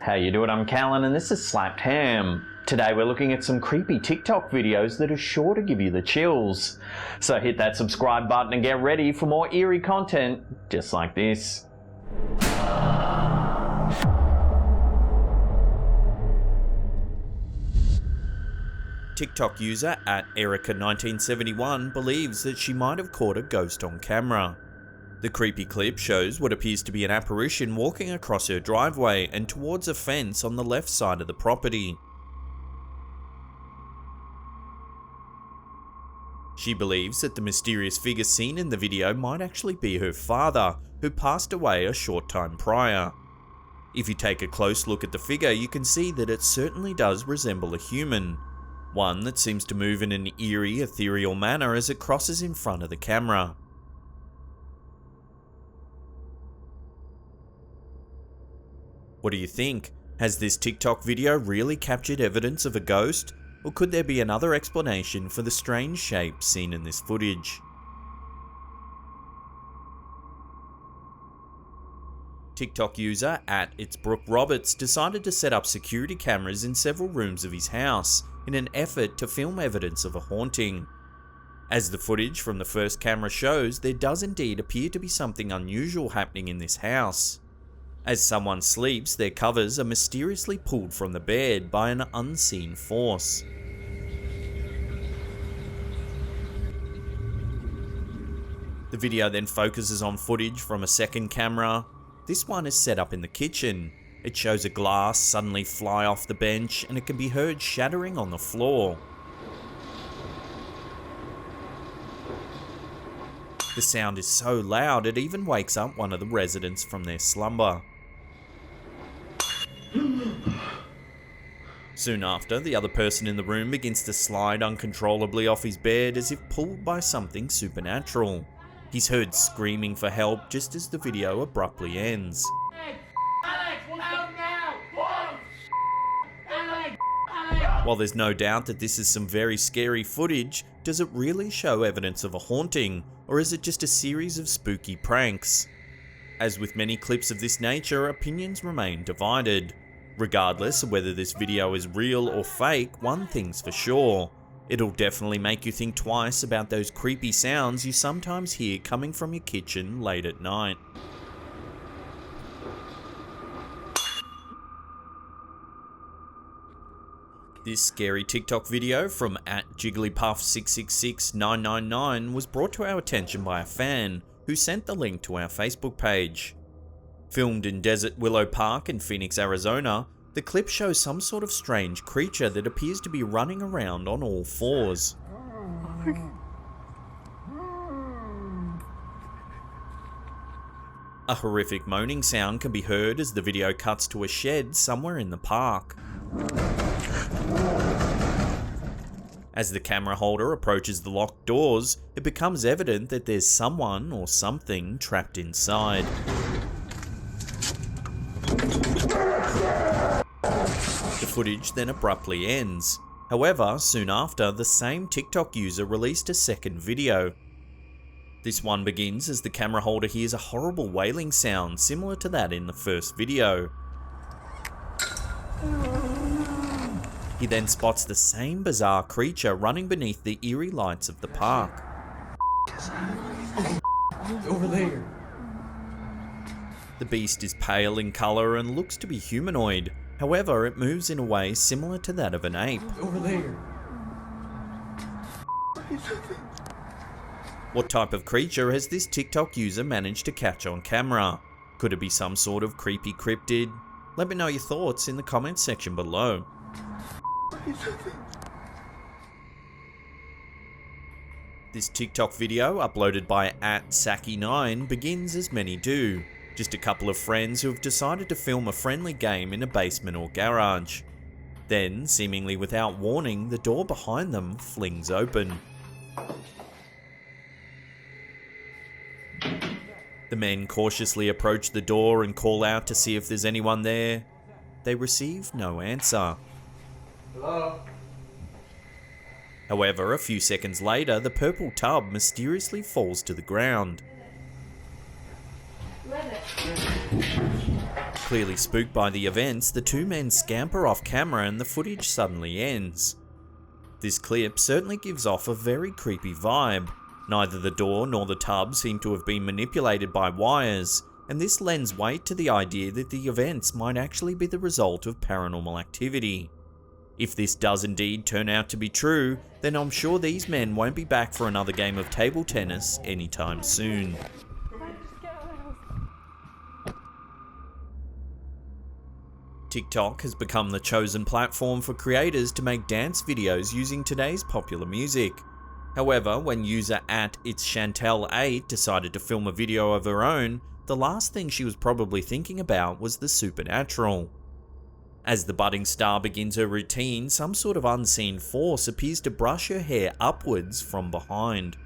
How you doing? I'm Callan and this is Slapped Ham. Today we're looking at some creepy TikTok videos that are sure to give you the chills. So hit that subscribe button and get ready for more eerie content just like this. TikTok user at Erica1971 believes that she might have caught a ghost on camera. The creepy clip shows what appears to be an apparition walking across her driveway and towards a fence on the left side of the property. She believes that the mysterious figure seen in the video might actually be her father, who passed away a short time prior. If you take a close look at the figure, you can see that it certainly does resemble a human. One that seems to move in an eerie, ethereal manner as it crosses in front of the camera. What do you think? Has this TikTok video really captured evidence of a ghost? Or could there be another explanation for the strange shape seen in this footage? TikTok user at itsbrookroberts decided to set up security cameras in several rooms of his house in an effort to film evidence of a haunting. As the footage from the first camera shows, there does indeed appear to be something unusual happening in this house. As someone sleeps, their covers are mysteriously pulled from the bed by an unseen force. The video then focuses on footage from a second camera. This one is set up in the kitchen. It shows a glass suddenly fly off the bench and it can be heard shattering on the floor. The sound is so loud it even wakes up one of the residents from their slumber. Soon after, the other person in the room begins to slide uncontrollably off his bed as if pulled by something supernatural. He's heard screaming for help just as the video abruptly ends. While there's no doubt that this is some very scary footage, does it really show evidence of a haunting, or is it just a series of spooky pranks? As with many clips of this nature, opinions remain divided. Regardless of whether this video is real or fake, one thing's for sure. It'll definitely make you think twice about those creepy sounds you sometimes hear coming from your kitchen late at night. This scary TikTok video from @Jigglypuff666999 was brought to our attention by a fan who sent the link to our Facebook page. Filmed in Desert Willow Park in Phoenix, Arizona, the clip shows some sort of strange creature that appears to be running around on all fours. A horrific moaning sound can be heard as the video cuts to a shed somewhere in the park. As the camera holder approaches the locked doors, it becomes evident that there's someone or something trapped inside. The footage then abruptly ends. However, soon after, the same TikTok user released a second video. This one begins as the camera holder hears a horrible wailing sound similar to that in the first video. He then spots the same bizarre creature running beneath the eerie lights of the park. Over there. The beast is pale in colour and looks to be humanoid. However, it moves in a way similar to that of an ape. Over there. What type of creature has this TikTok user managed to catch on camera? Could it be some sort of creepy cryptid? Let me know your thoughts in the comments section below. This TikTok video, uploaded by @Saki9, begins as many do. Just a couple of friends who have decided to film a friendly game in a basement or garage. Then, seemingly without warning, the door behind them flings open. The men cautiously approach the door and call out to see if there's anyone there. They receive no answer. Hello? However, a few seconds later, the purple tub mysteriously falls to the ground. Clearly spooked by the events, the two men scamper off camera and the footage suddenly ends. This clip certainly gives off a very creepy vibe. Neither the door nor the tub seem to have been manipulated by wires, and this lends weight to the idea that the events might actually be the result of paranormal activity. If this does indeed turn out to be true, then I'm sure these men won't be back for another game of table tennis anytime soon. TikTok has become the chosen platform for creators to make dance videos using today's popular music. However, when user @itschantel8 decided to film a video of her own, the last thing she was probably thinking about was the supernatural. As the budding star begins her routine, some sort of unseen force appears to brush her hair upwards from behind.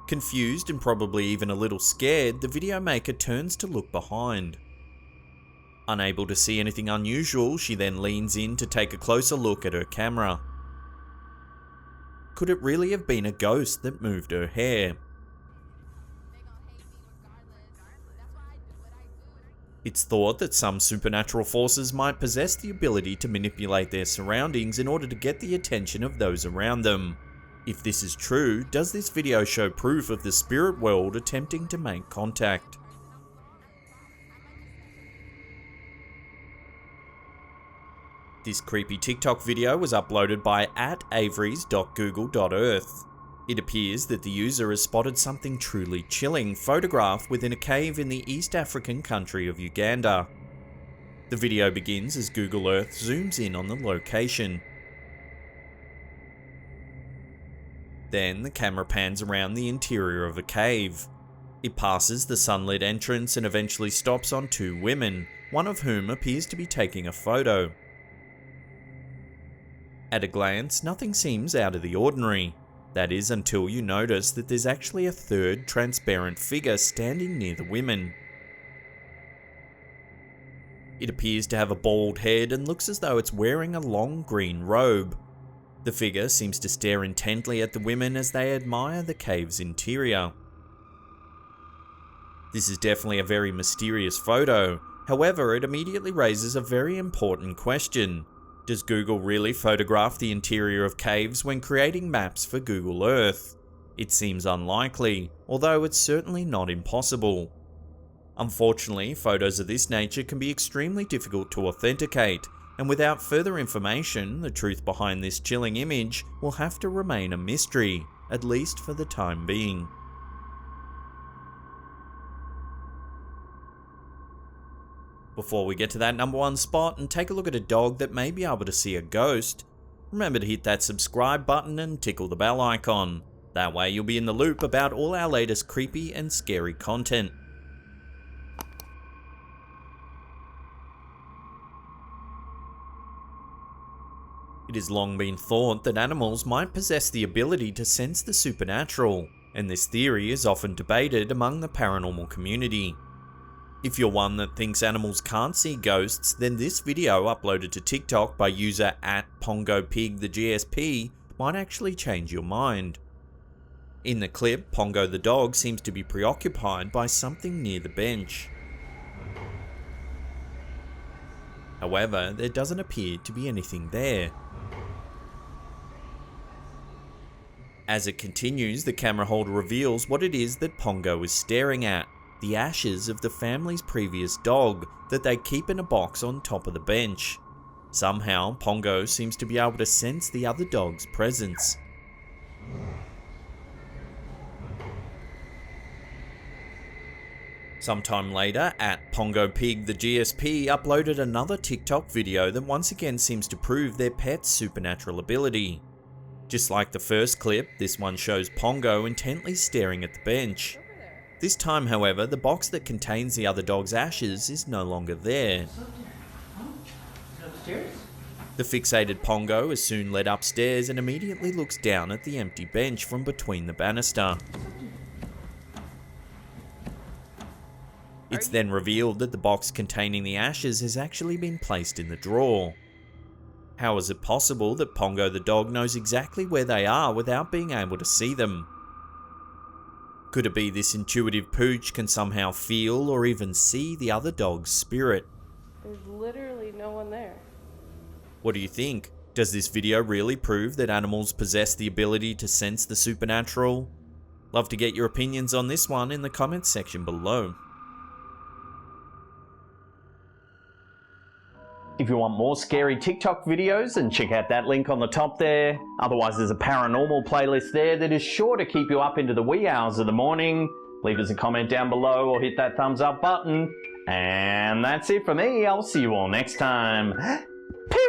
Confused and probably even a little scared, the video maker turns to look behind. Unable to see anything unusual, she then leans in to take a closer look at her camera. Could it really have been a ghost that moved her hair? It's thought that some supernatural forces might possess the ability to manipulate their surroundings in order to get the attention of those around them. If this is true, does this video show proof of the spirit world attempting to make contact? This creepy TikTok video was uploaded by @averys.google.earth. It appears that the user has spotted something truly chilling photographed within a cave in the East African country of Uganda. The video begins as Google Earth zooms in on the location. Then the camera pans around the interior of a cave. It passes the sunlit entrance and eventually stops on two women, one of whom appears to be taking a photo. At a glance, nothing seems out of the ordinary. That is until you notice that there's actually a third transparent figure standing near the women. It appears to have a bald head and looks as though it's wearing a long green robe. The figure seems to stare intently at the women as they admire the cave's interior. This is definitely a very mysterious photo. However, it immediately raises a very important question. Does Google really photograph the interior of caves when creating maps for Google Earth? It seems unlikely, although it's certainly not impossible. Unfortunately, photos of this nature can be extremely difficult to authenticate, and without further information, the truth behind this chilling image will have to remain a mystery, at least for the time being. Before we get to that number one spot and take a look at a dog that may be able to see a ghost, remember to hit that subscribe button and tickle the bell icon. That way you'll be in the loop about all our latest creepy and scary content. It has long been thought that animals might possess the ability to sense the supernatural, and this theory is often debated among the paranormal community. If you're one that thinks animals can't see ghosts, then this video uploaded to TikTok by user @PongoPigTheGSP might actually change your mind. In the clip, Pongo the dog seems to be preoccupied by something near the bench. However, there doesn't appear to be anything there. As it continues, the camera holder reveals what it is that Pongo is staring at. The ashes of the family's previous dog that they keep in a box on top of the bench. Somehow, Pongo seems to be able to sense the other dog's presence. Sometime later, @PongoPigTheGSP uploaded another TikTok video that once again seems to prove their pet's supernatural ability. Just like the first clip, this one shows Pongo intently staring at the bench. This time, however, the box that contains the other dog's ashes is no longer there. The fixated Pongo is soon led upstairs and immediately looks down at the empty bench from between the banister. It's then revealed that the box containing the ashes has actually been placed in the drawer. How is it possible that Pongo the dog knows exactly where they are without being able to see them? Could it be this intuitive pooch can somehow feel or even see the other dog's spirit? There's literally no one there. What do you think? Does this video really prove that animals possess the ability to sense the supernatural? Love to get your opinions on this one in the comments section below. If you want more scary TikTok videos, then check out that link on the top there. Otherwise, there's a paranormal playlist there that is sure to keep you up into the wee hours of the morning. Leave us a comment down below or hit that thumbs up button. And that's it for me. I'll see you all next time. Peace!